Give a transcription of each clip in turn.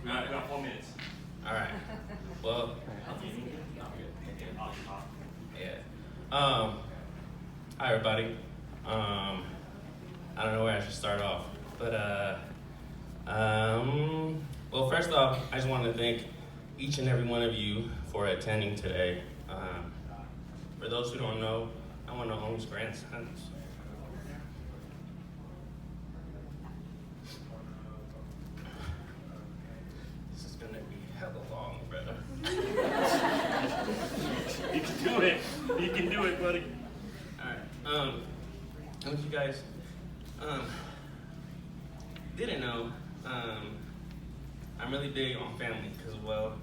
We got 4 minutes. All right. Well, yeah. Hi everybody. I don't know where I should start off, but well, first off, I just want to thank each and every one of you for attending today. For those who don't know, I'm one of Holmes' grandsons. This is gonna be hella long, brother. You can do it. You can do it, buddy. All right. What you guys didn't know, I'm really big on family because, well,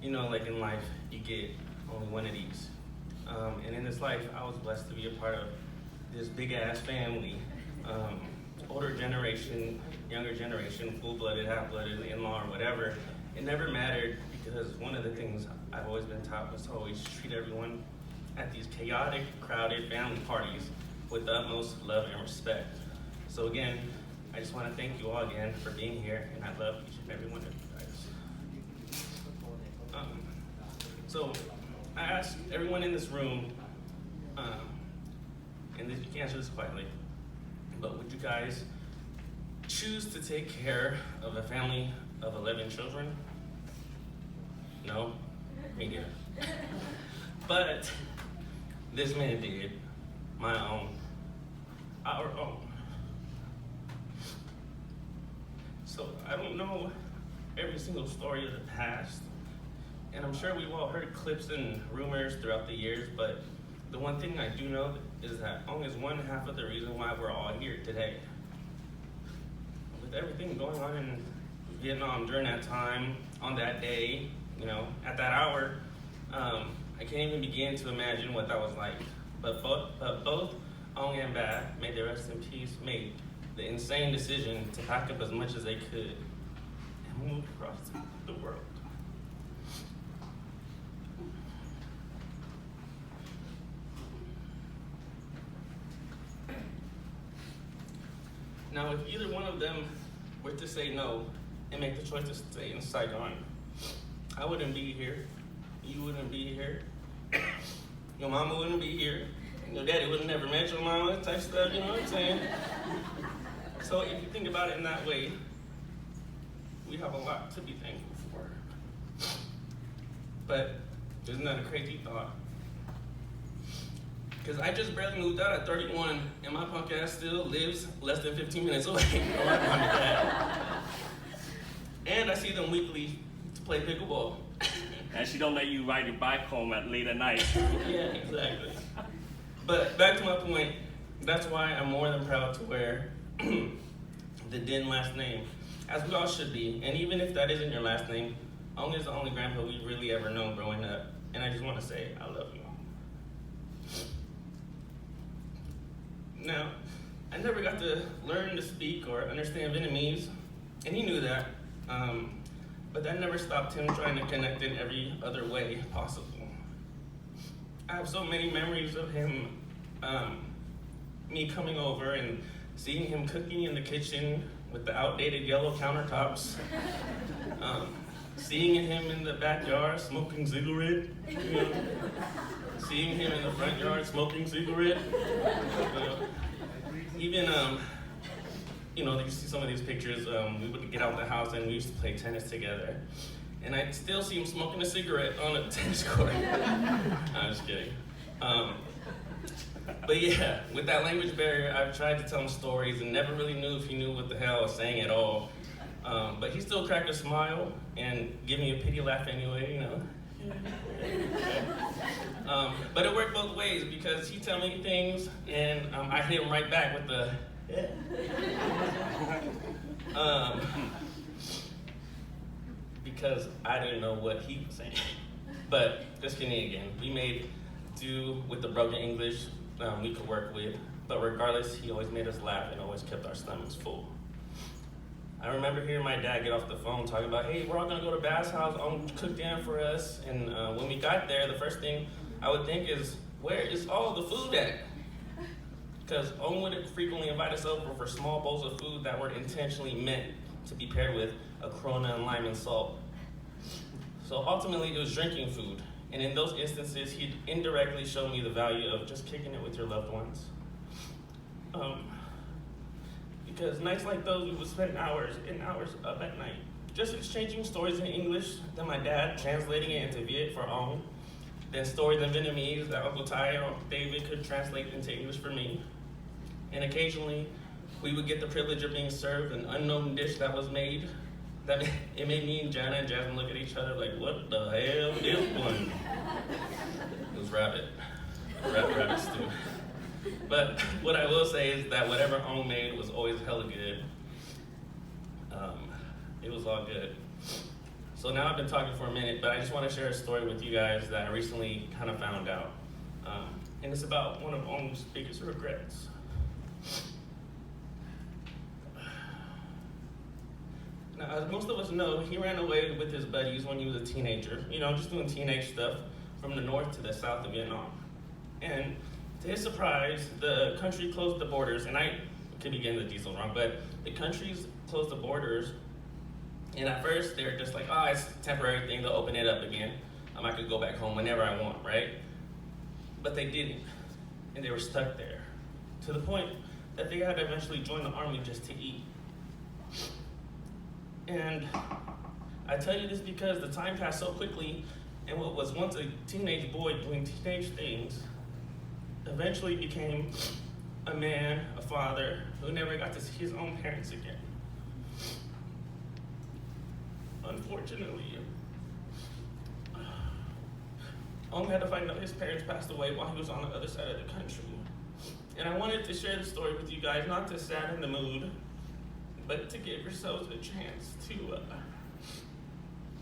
you know, like in life, you get only one of these. And in this life, I was blessed to be a part of this big ass family. Older generation, younger generation, full-blooded, half-blooded, in-law, or whatever. It never mattered because one of the things I've always been taught was to always treat everyone at these chaotic, crowded family parties with the utmost love and respect. So again, I just want to thank you all again for being here, and I love each and every one of you guys. So I asked everyone in this room, and you can answer this quietly, but would you guys choose to take care of a family of 11 children? No? Me neither. But this man did, our own. So I don't know every single story of the past, and I'm sure we've all heard clips and rumors throughout the years, but the one thing I do know is that Ong is one half of the reason why we're all here today. With everything going on in Vietnam during that time, on that day, you know, at that hour, I can't even begin to imagine what that was like. But both Ong and Ba, may they rest in peace, made the insane decision to pack up as much as they could and move across the world. Now, if either one of them were to say no and make the choice to stay in Saigon, I wouldn't be here. You wouldn't be here. Your mama wouldn't be here. Your daddy would have never met your mama, type stuff, you know what I'm saying? So if you think about it in that way, we have a lot to be thankful for. But isn't that a crazy thought? Because I just barely moved out at 31, and my punk ass still lives less than 15 minutes away from my mom and dad. And I see them weekly to play pickleball. And she don't let you ride your bike home late at night. Yeah, exactly. But back to my point, that's why I'm more than proud to wear the Đinh last name, as we all should be. And even if that isn't your last name, Ong is the only grandpa we've really ever known growing up. And I just want to say, I love you. Now, I never got to learn to speak or understand Vietnamese, and he knew that. But that never stopped him trying to connect in every other way possible. I have so many memories of him, me coming over and seeing him cooking in the kitchen with the outdated yellow countertops, seeing him in the backyard smoking cigarette, you know, seeing him in the front yard smoking cigarette, you know. Even, you know, you see some of these pictures, we would get out of the house and we used to play tennis together. And I still see him smoking a cigarette on a tennis court. I'm just kidding. But yeah, with that language barrier, I've tried to tell him stories and never really knew if he knew what the hell I was saying at all. But he still cracked a smile and give me a pity laugh anyway, you know. But it worked both ways because he tell me things and I hit him right back with the because I didn't know what he was saying. But just kidding again. We made do with the broken English we could work with, but regardless, he always made us laugh and always kept our stomachs full. I remember hearing my dad get off the phone talking about, hey, we're all gonna go to Bass House, cook dinner for us. And when we got there, the first thing I would think is, where is all the food at? Because Owen would frequently invite us over for small bowls of food that were intentionally meant to be paired with a Corona and lime and salt. So ultimately, it was drinking food. And in those instances, he'd indirectly show me the value of just kicking it with your loved ones. Because nights like those, we would spend hours and hours up at night, just exchanging stories in English, then my dad translating it into Viet for Ong, then stories in Vietnamese that Uncle Ty or David could translate into English for me. And occasionally, we would get the privilege of being served an unknown dish that was made. That it made me and Jana and Jasmine look at each other like, what the hell is this one? It was rabbit stew. But what I will say is that whatever Ong made was always hella good. It was all good. So now I've been talking for a minute, but I just want to share a story with you guys that I recently kind of found out. And it's about one of Ong's biggest regrets. Now, as most of us know, he ran away with his buddies when he was a teenager, just doing teenage stuff from the north to the south of Vietnam. And to his surprise, the country closed the borders, and I could be getting the details wrong, but the countries closed the borders, and at first they were just like, it's a temporary thing, they'll open it up again. I could go back home whenever I want, right? But they didn't, and they were stuck there, to the point that they had to eventually join the army just to eat. And I tell you this because the time passed so quickly, and what was once a teenage boy doing teenage things eventually became a man, a father, who never got to see his own parents again. Unfortunately, Ong had to find out his parents passed away while he was on the other side of the country. And I wanted to share the story with you guys, not to sadden the mood, but to give yourselves a chance to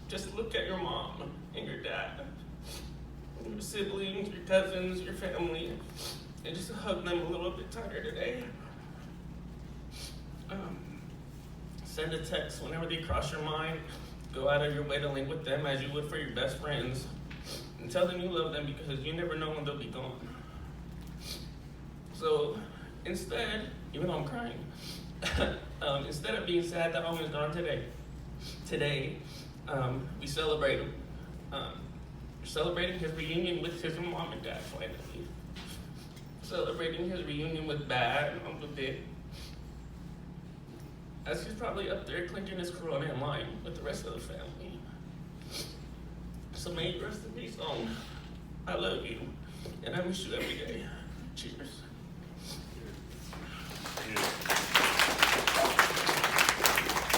just look at your mom and your dad, your siblings, your cousins, your family, and just hug them a little bit tighter today. Send a text whenever they cross your mind. Go out of your way to link with them as you would for your best friends. And tell them you love them because you never know when they'll be gone. So instead, even though I'm crying, instead of being sad that Ong is gone today, we celebrate him. We're celebrating his reunion with his mom and dad finally. Celebrating his reunion with Dad and Uncle Dick. As he's probably up there clinking his Corona in line with the rest of the family. So may you rest in peace, Ong. I love you, and I miss you every day. Cheers. Cheers.